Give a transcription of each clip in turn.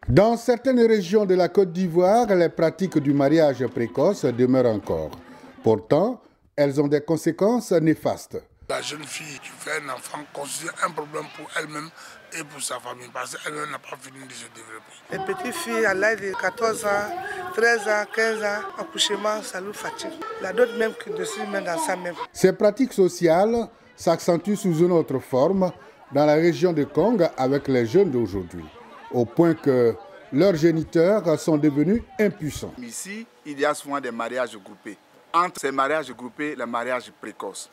Dans certaines régions de la Côte d'Ivoire, les pratiques du mariage précoce demeurent encore. Pourtant, elles ont des conséquences néfastes. La jeune fille qui fait un enfant constitue un problème pour elle-même et pour sa famille parce qu'elle n'a pas fini de se développer. Les petites filles à l'âge de 14 ans, 13 ans, 15 ans, accouchement, ça nous fatigue. Il y a d'autres même qui décident même dans ça même. Ces pratiques sociales s'accentuent sous une autre forme dans la région de Kong avec les jeunes d'aujourd'hui, au point que leurs géniteurs sont devenus impuissants. Ici, il y a souvent des mariages groupés. Entre ces mariages groupés, les mariages précoces,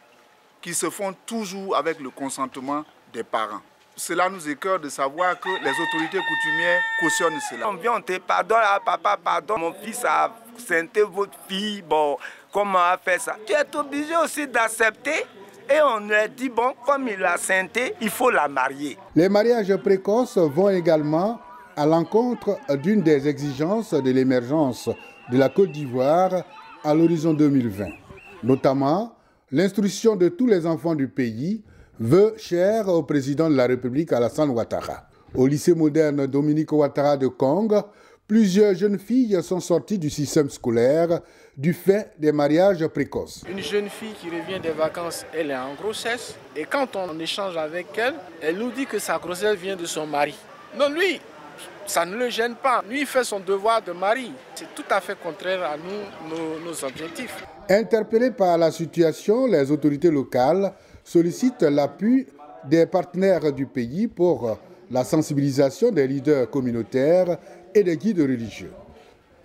qui se font toujours avec le consentement des parents. Cela nous écoeure de savoir que les autorités coutumières cautionnent cela. On vient, on te pardonne, papa, pardon, mon fils a seinté votre fille, bon, comment a fait ça? Tu es obligé aussi d'accepter et on lui dit, bon, comme il l'a seinté, il faut la marier. Les mariages précoces vont également à l'encontre d'une des exigences de l'émergence de la Côte d'Ivoire à l'horizon 2020, notamment l'instruction de tous les enfants du pays, vœu cher au président de la République Alassane Ouattara. Au lycée moderne Dominique Ouattara de Kong, plusieurs jeunes filles sont sorties du système scolaire du fait des mariages précoces. Une jeune fille qui revient des vacances, elle est en grossesse et quand on échange avec elle, elle nous dit que sa grossesse vient de son mari. Non, lui, ça ne le gêne pas. Lui, il fait son devoir de mari. C'est tout à fait contraire à nous, nos objectifs. Interpellées par la situation, les autorités locales sollicitent l'appui des partenaires du pays pour la sensibilisation des leaders communautaires et des guides religieux.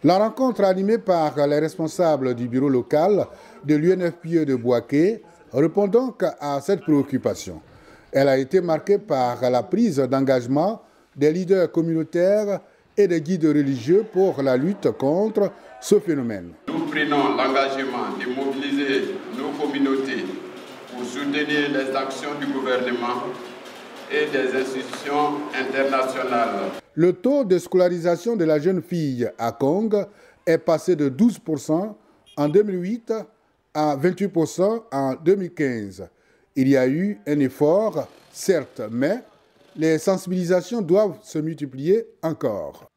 La rencontre animée par les responsables du bureau local de l'UNFPE de Bouaké répond donc à cette préoccupation. Elle a été marquée par la prise d'engagement des leaders communautaires et des guides religieux pour la lutte contre ce phénomène. Nous prenons l'engagement de mobiliser nos communautés pour soutenir les actions du gouvernement et des institutions internationales. Le taux de scolarisation de la jeune fille à Kong est passé de 12% en 2008 à 28% en 2015. Il y a eu un effort, certes, mais les sensibilisations doivent se multiplier encore.